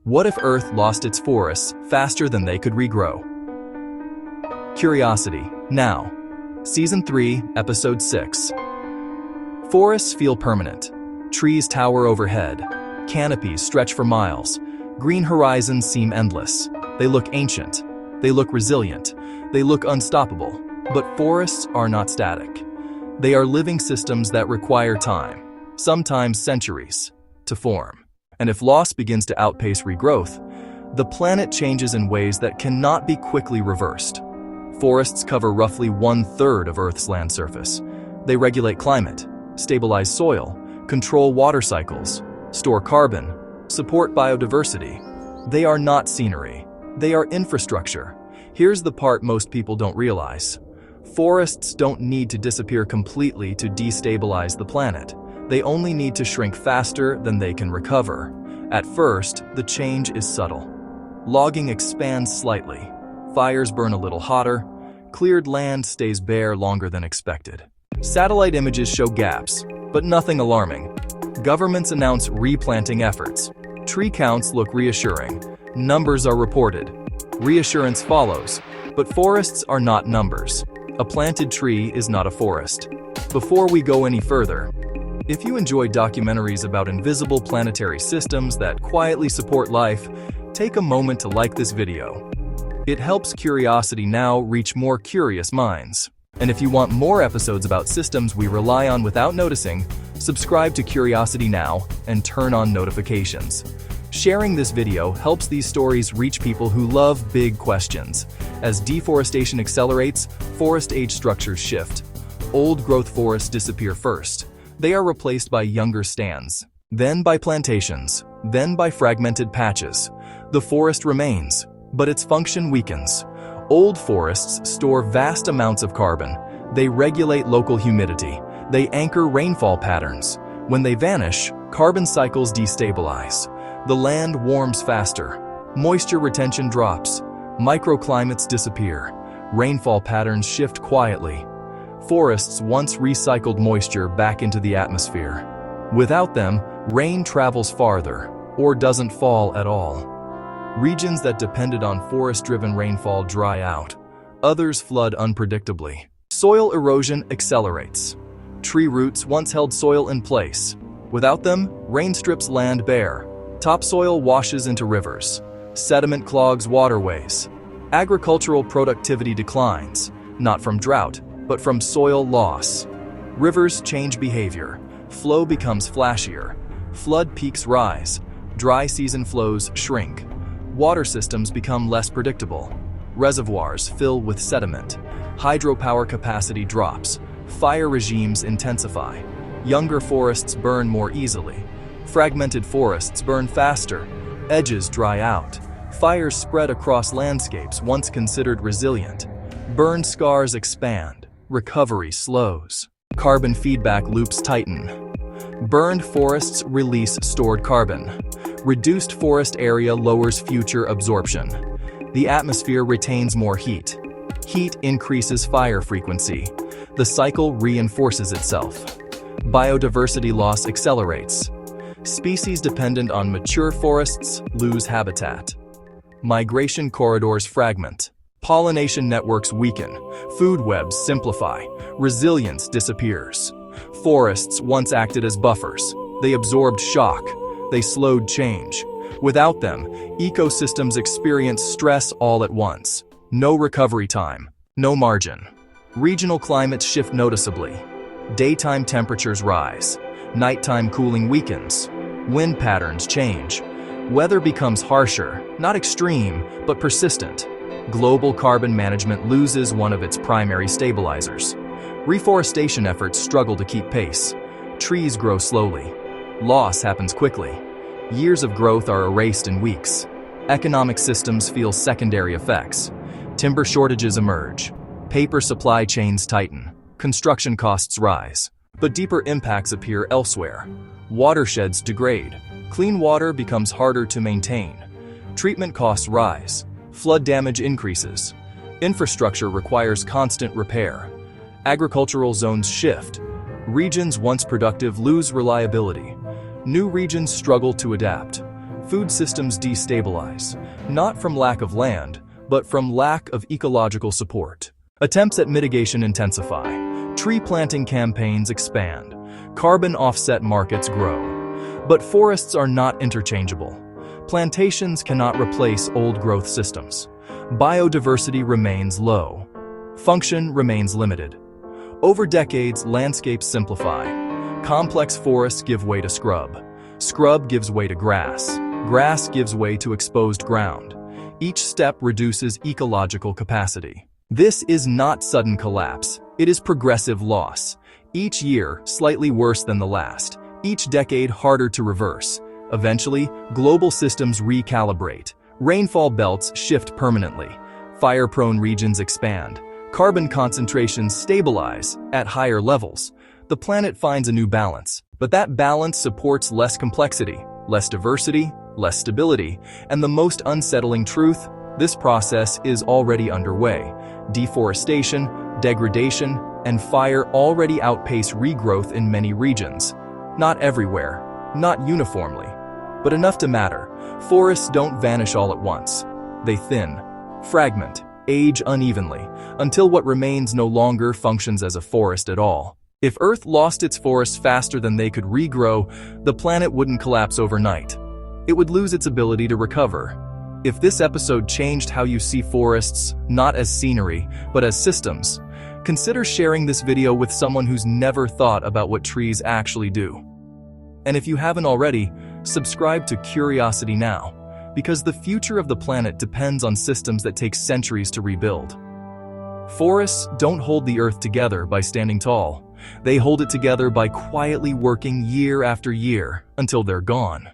What if Earth lost its forests faster than they could regrow? Curiosity, now. Season 3, Episode 6. Forests feel permanent. Trees tower overhead. Canopies stretch for miles. Green horizons seem endless. They look ancient. They look resilient. They look unstoppable. But forests are not static. They are living systems that require time, sometimes centuries, to form. And if loss begins to outpace regrowth, the planet changes in ways that cannot be quickly reversed. Forests cover roughly 1/3 of Earth's land surface. They regulate climate, stabilize soil, control water cycles, store carbon, support biodiversity. They are not scenery. They are infrastructure. Here's the part most people don't realize. Forests don't need to disappear completely to destabilize the planet. They only need to shrink faster than they can recover. At first, the change is subtle. Logging expands slightly. Fires burn a little hotter. Cleared land stays bare longer than expected. Satellite images show gaps, but nothing alarming. Governments announce replanting efforts. Tree counts look reassuring. Numbers are reported. Reassurance follows, but forests are not numbers. A planted tree is not a forest. Before we go any further, if you enjoy documentaries about invisible planetary systems that quietly support life, take a moment to like this video. It helps Curiosity Now reach more curious minds. And if you want more episodes about systems we rely on without noticing, subscribe to Curiosity Now and turn on notifications. Sharing this video helps these stories reach people who love big questions. As deforestation accelerates, forest age structures shift. Old growth forests disappear first. They are replaced by younger stands, then by plantations, then by fragmented patches. The forest remains, but its function weakens. Old forests store vast amounts of carbon. They regulate local humidity. They anchor rainfall patterns. When they vanish, carbon cycles destabilize. The land warms faster. Moisture retention drops. Microclimates disappear. Rainfall patterns shift quietly. Forests once recycled moisture back into the atmosphere. Without them, rain travels farther, or doesn't fall at all. Regions that depended on forest-driven rainfall dry out. Others flood unpredictably. Soil erosion accelerates. Tree roots once held soil in place. Without them, rain strips land bare. Topsoil washes into rivers. Sediment clogs waterways. Agricultural productivity declines, not from drought, but from soil loss. Rivers change behavior. Flow becomes flashier. Flood peaks rise. Dry season flows shrink. Water systems become less predictable. Reservoirs fill with sediment. Hydropower capacity drops. Fire regimes intensify. Younger forests burn more easily. Fragmented forests burn faster. Edges dry out. Fires spread across landscapes once considered resilient. Burn scars expand. Recovery slows. Carbon feedback loops tighten. Burned forests release stored carbon. Reduced forest area lowers future absorption. The atmosphere retains more heat. Heat increases fire frequency. The cycle reinforces itself. Biodiversity loss accelerates. Species dependent on mature forests lose habitat. Migration corridors fragment. Pollination networks weaken. Food webs simplify. Resilience disappears. Forests once acted as buffers. They absorbed shock. They slowed change. Without them, ecosystems experience stress all at once. No recovery time. No margin. Regional climates shift noticeably. Daytime temperatures rise. Nighttime cooling weakens. Wind patterns change. Weather becomes harsher, not extreme, but persistent. Global carbon management loses one of its primary stabilizers. Reforestation efforts struggle to keep pace. Trees grow slowly. Loss happens quickly. Years of growth are erased in weeks. Economic systems feel secondary effects. Timber shortages emerge. Paper supply chains tighten. Construction costs rise. But deeper impacts appear elsewhere. Watersheds degrade. Clean water becomes harder to maintain. Treatment costs rise. Flood damage increases. Infrastructure requires constant repair. Agricultural zones shift. Regions once productive lose reliability. New regions struggle to adapt. Food systems destabilize, not from lack of land, but from lack of ecological support. Attempts at mitigation intensify, tree planting campaigns expand, carbon offset markets grow. But forests are not interchangeable. Plantations cannot replace old growth systems. Biodiversity remains low. Function remains limited. Over decades, landscapes simplify. Complex forests give way to scrub. Scrub gives way to grass. Grass gives way to exposed ground. Each step reduces ecological capacity. This is not sudden collapse. It is progressive loss. Each year, slightly worse than the last. Each decade, harder to reverse. Eventually, global systems recalibrate. Rainfall belts shift permanently. Fire-prone regions expand. Carbon concentrations stabilize at higher levels. The planet finds a new balance. But that balance supports less complexity, less diversity, less stability, and the most unsettling truth, this process is already underway. Deforestation, degradation, and fire already outpace regrowth in many regions. Not everywhere, not uniformly, but enough to matter. Forests don't vanish all at once. They thin, fragment, age unevenly, until what remains no longer functions as a forest at all. If Earth lost its forests faster than they could regrow, the planet wouldn't collapse overnight. It would lose its ability to recover. If this episode changed how you see forests, not as scenery, but as systems, consider sharing this video with someone who's never thought about what trees actually do. And if you haven't already, subscribe to Curiosity Now, because the future of the planet depends on systems that take centuries to rebuild. Forests don't hold the Earth together by standing tall. They hold it together by quietly working year after year until they're gone.